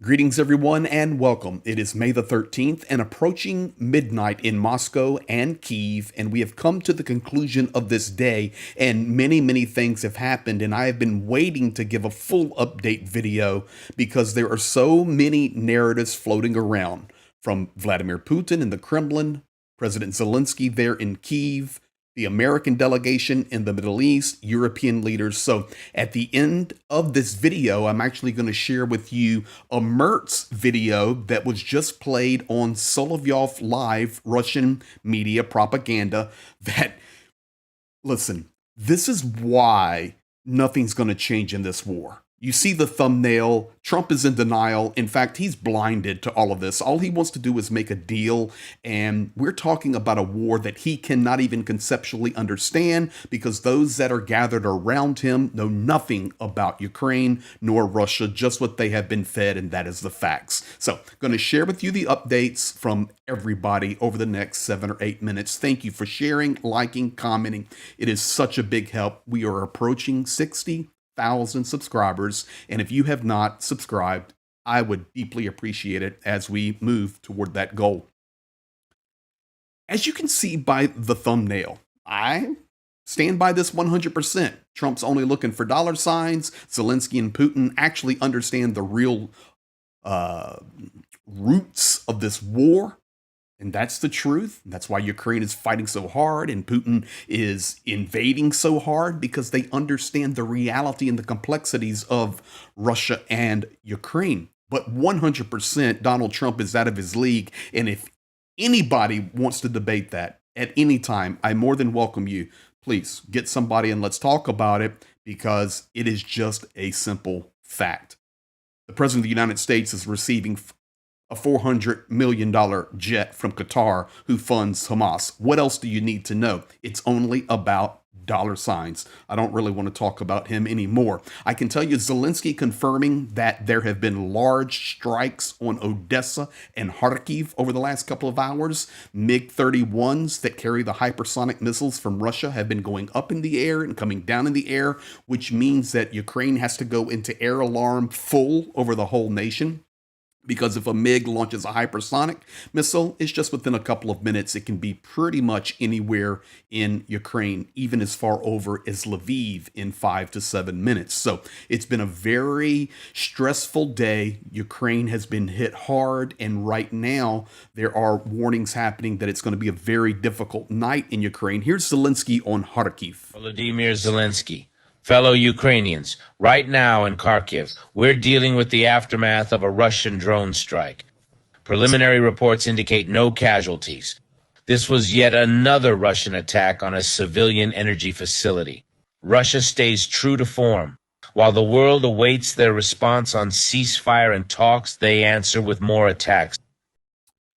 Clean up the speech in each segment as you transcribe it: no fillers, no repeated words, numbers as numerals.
Greetings, everyone, and welcome. It is May the 13th and approaching midnight in Moscow and Kyiv, and we have come to the conclusion of this day, and many things have happened, and I have been waiting to give a full update video because there are so many narratives floating around from Vladimir Putin in the Kremlin, President Zelenskyy there in Kyiv, the American delegation in the Middle East, European leaders. So at the end of this video, I'm actually going to share with you a Mertz video that was just played on Solovyov Live, Russian media propaganda that, listen, this is why nothing's going to change in this war. You see the thumbnail. Trump is in denial. In fact, he's blinded to all of this. All he wants to do is make a deal. And we're talking about a war that he cannot even conceptually understand because those that are gathered around him know nothing about Ukraine nor Russia, just what they have been fed, and that is the facts. So I'm going to share with you the updates from everybody over the next 7 or 8 minutes. Thank you for sharing, liking, commenting. It is such a big help. We are approaching 60,000 subscribers, and if you have not subscribed, I would deeply appreciate it as we move toward that goal. As you can see by the thumbnail, I stand by this 100%. Trump's only looking for dollar signs. Zelenskyy and Putin actually understand the real roots of this war. And that's the truth. That's why Ukraine is fighting so hard and Putin is invading so hard, because they understand the reality and the complexities of Russia and Ukraine. But 100% Donald Trump is out of his league. And if anybody wants to debate that at any time, I more than welcome you. Please get somebody and let's talk about it, because it is just a simple fact. The President of the United States is receiving a $400 million jet from Qatar, who funds Hamas. What else do you need to know? It's only about dollar signs. I don't really want to talk about him anymore. I can tell you Zelenskyy confirming that there have been large strikes on Odessa and Kharkiv over the last couple of hours. MiG-31s that carry the hypersonic missiles from Russia have been going up in the air and coming down in the air, which means that Ukraine has to go into air alarm full over the whole nation. Because if a MiG launches a hypersonic missile, it's just within a couple of minutes. It can be pretty much anywhere in Ukraine, even as far over as Lviv in 5 to 7 minutes. So it's been a very stressful day. Ukraine has been hit hard. And right now, there are warnings happening that it's going to be a very difficult night in Ukraine. Here's Zelenskyy on Kharkiv. Volodymyr Zelenskyy. Fellow Ukrainians, right now in Kharkiv, we're dealing with the aftermath of a Russian drone strike. Preliminary reports indicate no casualties. This was yet another Russian attack on a civilian energy facility. Russia stays true to form. While the world awaits their response on ceasefire and talks, they answer with more attacks.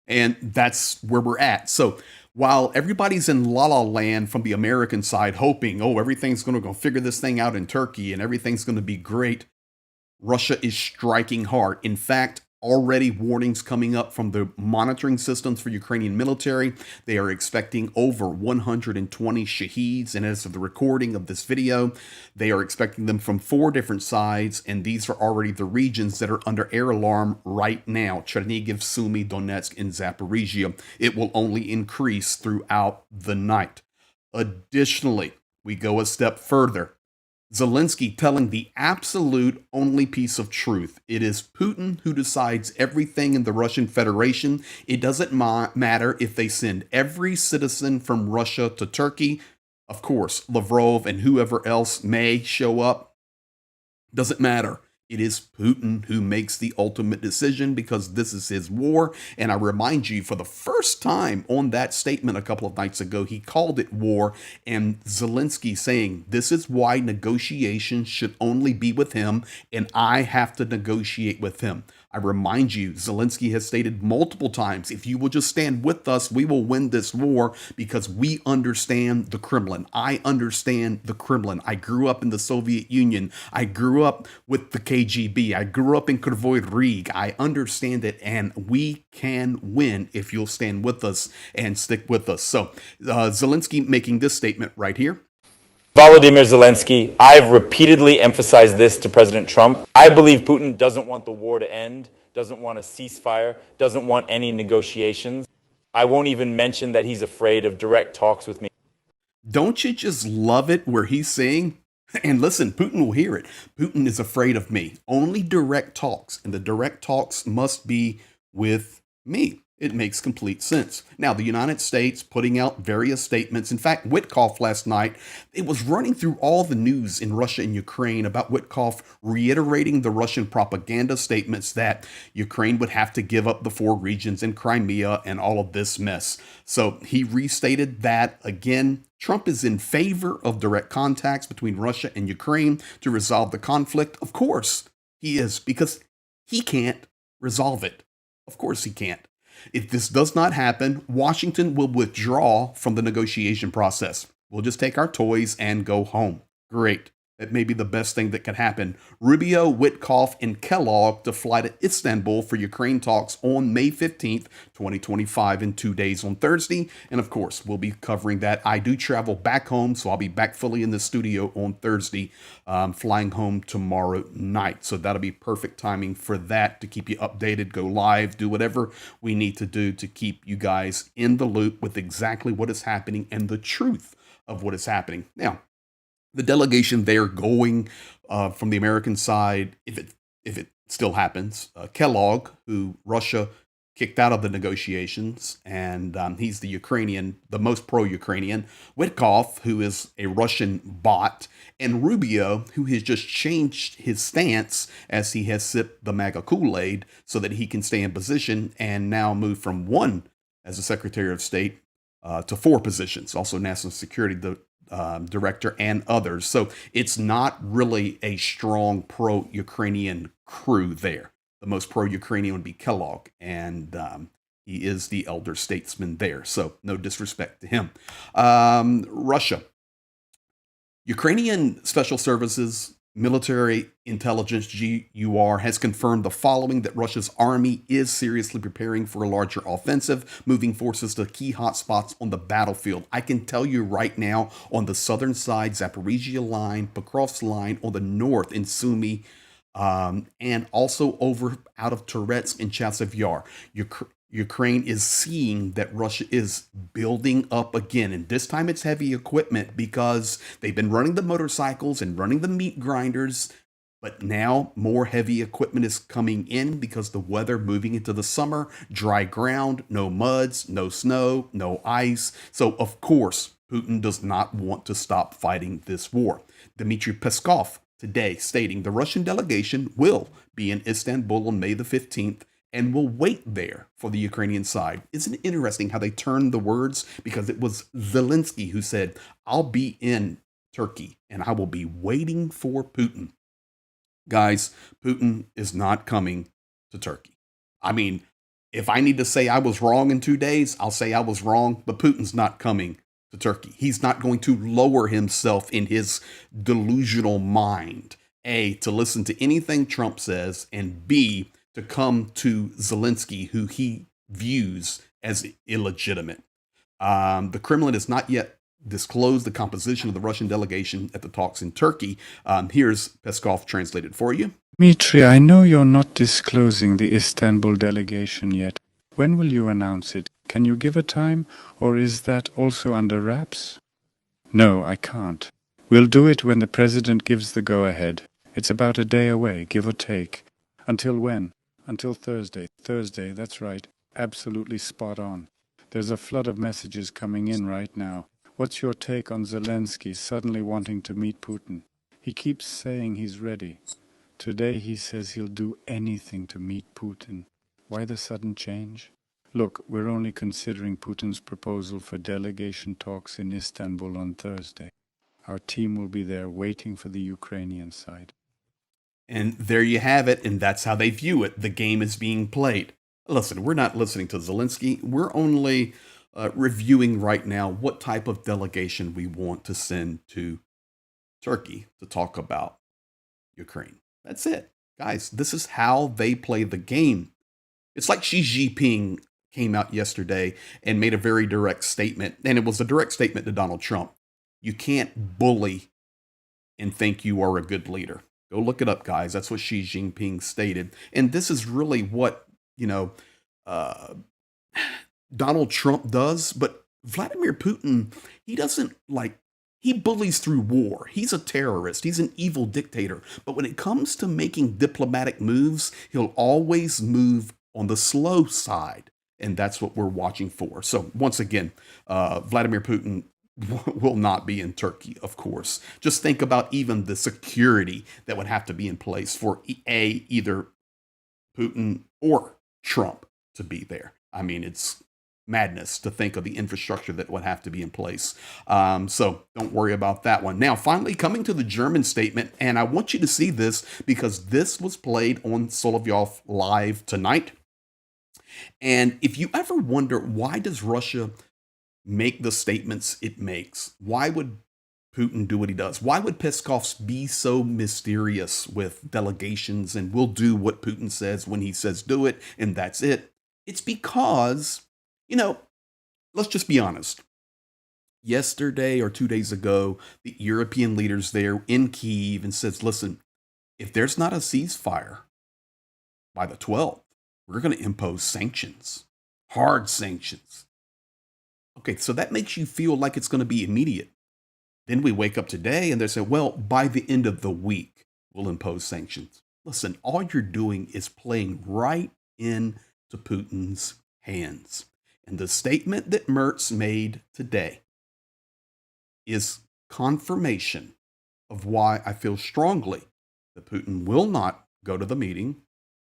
And that's where we're at. So while everybody's in la la land from the American side, hoping, oh, everything's going to go figure this thing out in Turkey and everything's going to be great, Russia is striking hard. In fact, already warnings coming up from the monitoring systems for Ukrainian military. They are expecting over 120 shaheeds. And as of the recording of this video, they are expecting them from 4 different sides. And these are already the regions that are under air alarm right now: Chernihiv, Sumy, Donetsk, and Zaporizhia. It will only increase throughout the night. Additionally, we go a step further. Zelenskyy telling the absolute only piece of truth. It is Putin who decides everything in the Russian Federation. It doesn't matter if they send every citizen from Russia to Turkey. Of course, Lavrov and whoever else may show up. Doesn't matter. It is Putin who makes the ultimate decision, because this is his war. And I remind you, for the first time on that statement a couple of nights ago, he called it war. And Zelenskyy saying, this is why negotiations should only be with him, and I have to negotiate with him. I remind you, Zelenskyy has stated multiple times, if you will just stand with us, we will win this war, because we understand the Kremlin. I understand the Kremlin. I grew up in the Soviet Union. I grew up with the KGB. I grew up in Kryvyi Rih. I understand it, and we can win if you'll stand with us and stick with us. So Zelenskyy making this statement right here. Volodymyr Zelensky, I've repeatedly emphasized this to President Trump. I believe Putin doesn't want the war to end, doesn't want a ceasefire, doesn't want any negotiations. I won't even mention that he's afraid of direct talks with me. Don't you just love it where he's saying, and listen, Putin will hear it. Putin is afraid of me. Only direct talks, and the direct talks must be with me. It makes complete sense. Now, the United States putting out various statements. In fact, Witkoff last night, it was running through all the news in Russia and Ukraine about Witkoff reiterating the Russian propaganda statements that Ukraine would have to give up the 4 regions in Crimea and all of this mess. So he restated that again. Trump is in favor of direct contacts between Russia and Ukraine to resolve the conflict. Of course, he is, because he can't resolve it. Of course, he can't. If this does not happen, Washington will withdraw from the negotiation process. We'll just take our toys and go home. Great. That may be the best thing that could happen. Rubio, Witkoff, and Kellogg to fly to Istanbul for Ukraine talks on May 15th, 2025, in 2 days on Thursday. And of course, we'll be covering that. I do travel back home, so I'll be back fully in the studio on Thursday, flying home tomorrow night. So that'll be perfect timing for that, to keep you updated, go live, do whatever we need to do to keep you guys in the loop with exactly what is happening and the truth of what is happening. Now, the delegation there going from the American side, if it still happens, Kellogg, who Russia kicked out of the negotiations, and he's the Ukrainian, the most pro-Ukrainian. Witkoff, who is a Russian bot, and Rubio, who has just changed his stance as he has sipped the MAGA Kool-Aid so that he can stay in position and now move from 1 as a Secretary of State to 4 positions, also National Security Director and others. So it's not really a strong pro-Ukrainian crew there. The most pro-Ukrainian would be Kellogg, and he is the elder statesman there. So no disrespect to him. Russia. Ukrainian Special Services Military Intelligence GUR has confirmed the following: that Russia's army is seriously preparing for a larger offensive, moving forces to key hotspots on the battlefield. I can tell you right now, on the southern side, Zaporizhia line, Pokrovsk line, on the north in Sumy, and also over out of Touretsk and Chasiv Yar, Ukraine is seeing that Russia is building up again. And this time it's heavy equipment, because they've been running the motorcycles and running the meat grinders. But now more heavy equipment is coming in because the weather moving into the summer, dry ground, no muds, no snow, no ice. So of course, Putin does not want to stop fighting this war. Dmitry Peskov today stating the Russian delegation will be in Istanbul on May the 15th and will wait there for the Ukrainian side. Isn't it interesting how they turned the words? Because it was Zelensky who said, I'll be in Turkey and I will be waiting for Putin. Guys, Putin is not coming to Turkey. I mean, if I need to say I was wrong in 2 days, I'll say I was wrong, but Putin's not coming to Turkey. He's not going to lower himself in his delusional mind, A, to listen to anything Trump says, and B, to come to Zelensky, who he views as illegitimate. The Kremlin has not yet disclosed the composition of the Russian delegation at the talks in Turkey. Here's Peskov translated for you. Dmitry, I know you're not disclosing the Istanbul delegation yet. When will you announce it? Can you give a time, or is that also under wraps? No, I can't. We'll do it when the president gives the go-ahead. It's about a day away, give or take. Until when? Until Thursday. Thursday, that's right. Absolutely spot on. There's a flood of messages coming in right now. What's your take on Zelensky suddenly wanting to meet Putin? He keeps saying he's ready. Today he says he'll do anything to meet Putin. Why the sudden change? Look, we're only considering Putin's proposal for delegation talks in Istanbul on Thursday. Our team will be there waiting for the Ukrainian side. And there you have it, and that's how they view it. The game is being played. Listen, we're not listening to Zelensky. We're only reviewing right now what type of delegation we want to send to Turkey to talk about Ukraine. That's it. Guys, this is how they play the game. It's like Xi Jinping came out yesterday and made a very direct statement, and it was a direct statement to Donald Trump. You can't bully and think you are a good leader. Go look it up, guys. That's what Xi Jinping stated. And this is really what, uh, Donald Trump does. But Vladimir Putin, he doesn't he bullies through war. He's a terrorist. He's an evil dictator. But when it comes to making diplomatic moves, he'll always move on the slow side. And that's what we're watching for. So once again, Vladimir Putin will not be in Turkey, of course. Just think about even the security that would have to be in place for either Putin or Trump to be there. I mean, it's madness to think of the infrastructure that would have to be in place. So don't worry about that one. Now, finally, coming to the German statement, and I want you to see this because this was played on Solovjov Live tonight. And if you ever wonder, why does Russia make the statements it makes? Why would Putin do what he does? Why would Peskov be so mysterious with delegations and we'll do what Putin says when he says do it and that's it? It's because, let's just be honest. Yesterday or 2 days ago, the European leaders there in Kyiv and says, listen, if there's not a ceasefire by the 12th, we're going to impose sanctions, hard sanctions. Okay, so that makes you feel like it's going to be immediate. Then we wake up today and they say, well, by the end of the week, we'll impose sanctions. Listen, all you're doing is playing right into Putin's hands. And the statement that Merz made today is confirmation of why I feel strongly that Putin will not go to the meeting,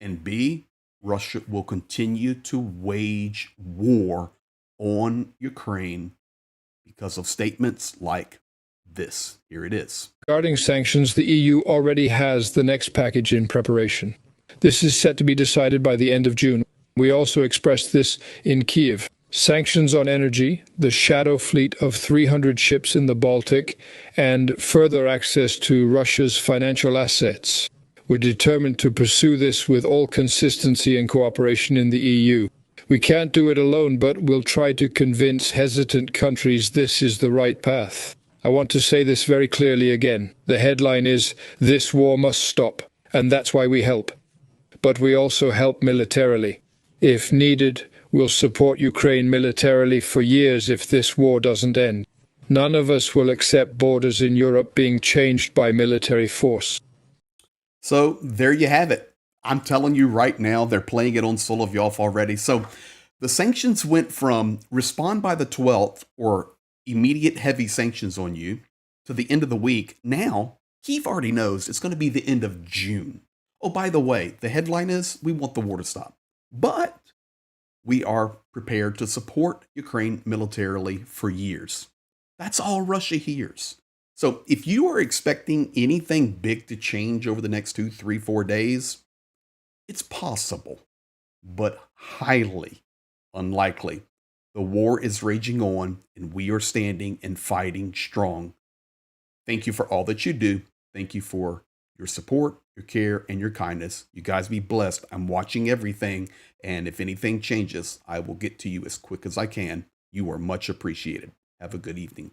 and B, Russia will continue to wage war on Ukraine because of statements like this. Here it is. Regarding sanctions, the EU already has the next package in preparation. This is set to be decided by the end of June. We also expressed this in Kyiv. Sanctions on energy, the shadow fleet of 300 ships in the Baltic, and further access to Russia's financial assets. We're determined to pursue this with all consistency and cooperation in the EU. We can't do it alone, but we'll try to convince hesitant countries this is the right path. I want to say this very clearly again. The headline is, "This war must stop," and that's why we help. But we also help militarily. If needed, we'll support Ukraine militarily for years if this war doesn't end. None of us will accept borders in Europe being changed by military force. So there you have it. I'm telling you right now, they're playing it on Solovjov already. So the sanctions went from respond by the 12th or immediate heavy sanctions on you to the end of the week. Now, Kyiv already knows it's going to be the end of June. Oh, by the way, the headline is we want the war to stop. But we are prepared to support Ukraine militarily for years. That's all Russia hears. So if you are expecting anything big to change over the next 2, 3, 4 days, it's possible, but highly unlikely. The war is raging on, and we are standing and fighting strong. Thank you for all that you do. Thank you for your support, your care, and your kindness. You guys be blessed. I'm watching everything, and if anything changes, I will get to you as quick as I can. You are much appreciated. Have a good evening.